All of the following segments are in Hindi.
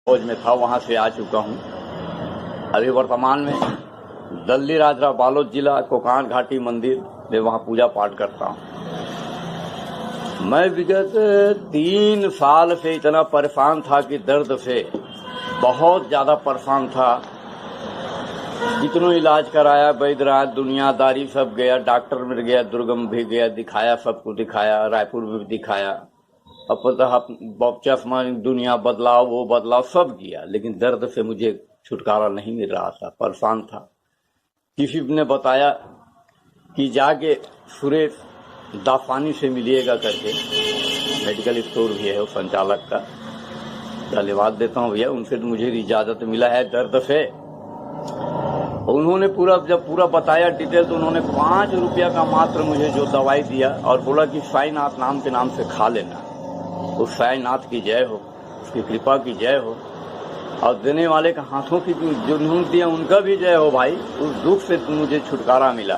फौज में था, वहां से आ चुका हूं। अभी वर्तमान में दल्ली राजरा बालोद जिला कोकान घाटी मंदिर में वहां पूजा पाठ करता हूं। मैं विगत 3 साल से इतना परेशान था कि दर्द से बहुत ज्यादा परेशान था। इतना इलाज कराया, वैद्यनाथ दुनियादारी सब गया, डॉक्टर में गया, दुर्गम भी गया, दिखाया, सबको दिखाया, रायपुर में भी दिखाया। अब पता चश्मा दुनिया बदलाव, वो बदलाव सब किया, लेकिन दर्द से मुझे छुटकारा नहीं मिल रहा था, परेशान था। किसी ने बताया कि जाके सुरेश दाफानी से मिलिएगा करके, मेडिकल स्टोर भी है वो संचालक का, धन्यवाद देता हूँ भैया, उनसे तो मुझे इजाजत मिला है दर्द से। उन्होंने जब पूरा बताया डिटेल, तो उन्होंने 5 रुपया का मात्र मुझे जो दवाई दिया और बोला कि साईनाथ नाम के नाम से खा लेना। उस साईनाथ की जय हो, उसकी कृपा की जय हो, और देने वाले के हाथों की जो नून दिया उनका भी जय हो भाई। उस दुख से मुझे छुटकारा मिला।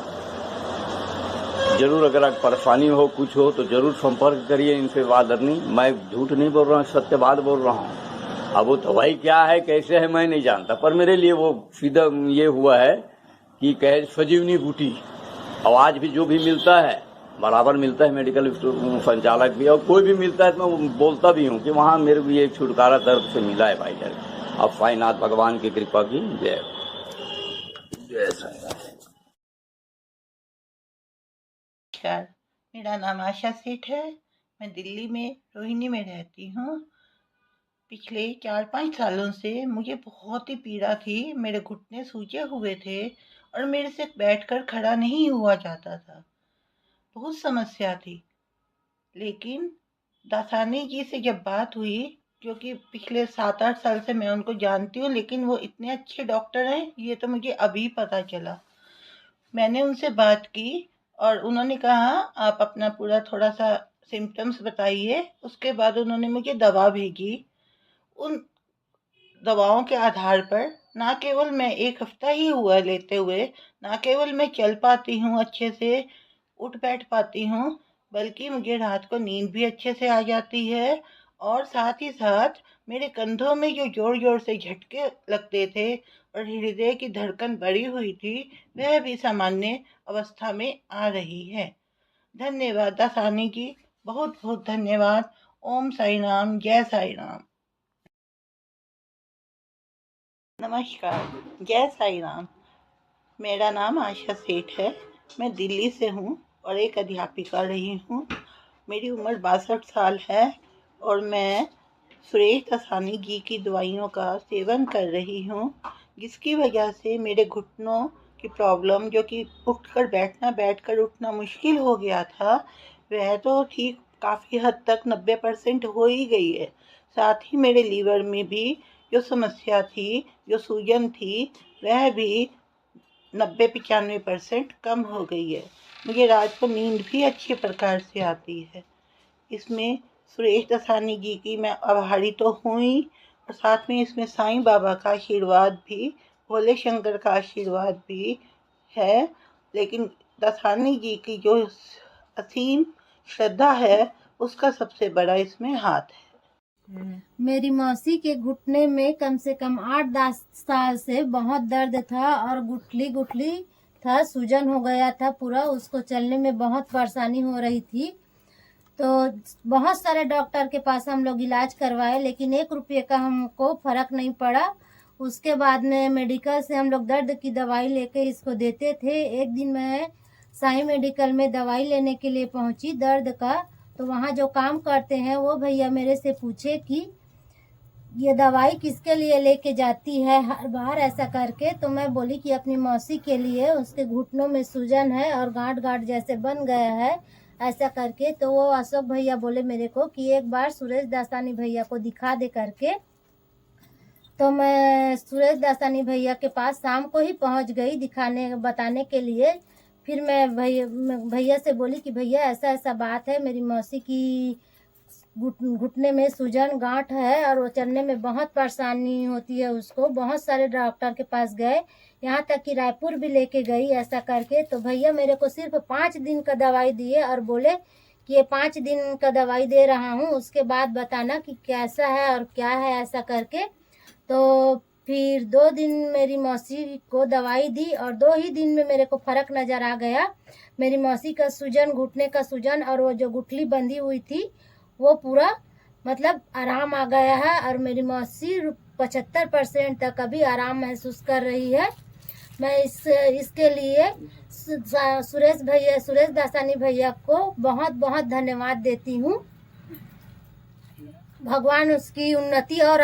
जरूर अगर परेशानी हो, कुछ हो, तो जरूर संपर्क करिए इनसे। आदरणीय, मैं झूठ नहीं बोल रहा हूँ, सत्य बात बोल रहा हूँ। अब वो दवाई क्या है, कैसे है, मैं नहीं जानता, पर मेरे लिए वो सीधा ये हुआ है कि कहे सजीवनी बूटी। और आज भी जो भी मिलता है बराबर मिलता है, मेडिकल स्टोर संचालक भी, और कोई भी मिलता है तो मैं बोलता भी हूँ कि वहाँ मेरे को ये छुटकारा दर्द से मिला है भाई दर्द। अब साईनाथ भगवान की कृपा की जय। जय साईनाथ। मेरा नाम आशा सेठ है। मैं दिल्ली में रोहिणी में रहती हूँ। पिछले 4-5 सालों से मुझे बहुत ही पीड़ा थी। मेरे घुटने सूजे हुए थे और मेरे से बैठकर खड़ा नहीं हुआ जाता था। बहुत समस्या थी। लेकिन दासानी जी से जब बात हुई, जो कि पिछले 7-8 साल से मैं उनको जानती हूँ, लेकिन वो इतने अच्छे डॉक्टर हैं ये तो मुझे अभी पता चला। मैंने उनसे बात की और उन्होंने कहा आप अपना पूरा थोड़ा सा सिम्टम्स बताइए। उसके बाद उन्होंने मुझे दवा भेजी। उन दवाओं के आधार पर ना केवल मैं 1 हफ्ता ही हुआ लेते हुए, ना केवल मैं चल पाती हूँ अच्छे से, उठ बैठ पाती हूँ, बल्कि मुझे रात को नींद भी अच्छे से आ जाती है। और साथ ही साथ मेरे कंधों में जो जोर जोर से झटके लगते थे और हृदय की धड़कन बढ़ी हुई थी, वह भी सामान्य अवस्था में आ रही है। धन्यवाद दासानी जी, बहुत बहुत धन्यवाद। ओम साई राम, जय साई राम। नमस्कार, जय साई राम। मेरा नाम आशा सेठ है। मैं दिल्ली से हूँ और एक अध्यापिका रही हूँ। मेरी उम्र 62 साल है और मैं सुरेश दासानी जी की दवाइयों का सेवन कर रही हूँ, जिसकी वजह से मेरे घुटनों की प्रॉब्लम, जो कि उठकर बैठना, बैठकर उठना मुश्किल हो गया था, वह तो ठीक काफ़ी हद तक 90% हो ही गई है। साथ ही मेरे लीवर में भी जो समस्या थी, जो सूजन थी, वह भी 90-95% कम हो गई है। मुझे रात को नींद भी अच्छे प्रकार से आती है। इसमें सुरेश दासानी जी की मैं आभारी तो हूँ ही, और साथ में इसमें साईं बाबा का आशीर्वाद भी, भोले शंकर का आशीर्वाद भी है। लेकिन दासानी जी की जो असीम श्रद्धा है, उसका सबसे बड़ा इसमें हाथ है। मेरी मौसी के घुटने में कम से कम 8-10 साल से बहुत दर्द था और गुठली गुठली था, सूजन हो गया था पूरा, उसको चलने में बहुत परेशानी हो रही थी। तो बहुत सारे डॉक्टर के पास हम लोग इलाज करवाए, लेकिन 1 रुपये का हमको फर्क नहीं पड़ा। उसके बाद में मेडिकल से हम लोग दर्द की दवाई लेके इसको देते थे। एक दिन मैं साई मेडिकल में दवाई लेने के लिए पहुंची दर्द का, तो वहाँ जो काम करते हैं वो भैया मेरे से पूछे कि ये दवाई किसके लिए लेके जाती है हर बार, ऐसा करके। तो मैं बोली कि अपनी मौसी के लिए, उसके घुटनों में सूजन है और गांठ गांठ जैसे बन गया है, ऐसा करके। तो वो अशोक भैया बोले मेरे को कि एक बार सुरेश दासानी भैया को दिखा दे करके। तो मैं सुरेश दासानी भैया के पास शाम को ही पहुंच गई दिखाने बताने के लिए। फिर मैं भैया से बोली कि भैया ऐसा ऐसा बात है, मेरी मौसी की घुटने में सूजन गांठ है और वो चलने में बहुत परेशानी होती है उसको। बहुत सारे डॉक्टर के पास गए, यहाँ तक कि रायपुर भी लेके गई, ऐसा करके। तो भैया मेरे को सिर्फ 5 दिन का दवाई दिए और बोले कि ये 5 दिन का दवाई दे रहा हूँ, उसके बाद बताना कि कैसा है और क्या है, ऐसा करके। तो फिर 2 दिन मेरी मौसी को दवाई दी और 2 ही दिन में मेरे को फ़र्क नज़र आ गया। मेरी मौसी का सूजन, घुटने का सूजन और वो जो गुठली बंधी हुई थी वो पूरा मतलब आराम आ गया है और मेरी मौसी 75% तक अभी आराम महसूस कर रही है। मैं इसके लिए सुरेश दासानी भैया को बहुत बहुत धन्यवाद देती हूँ। भगवान उसकी उन्नति और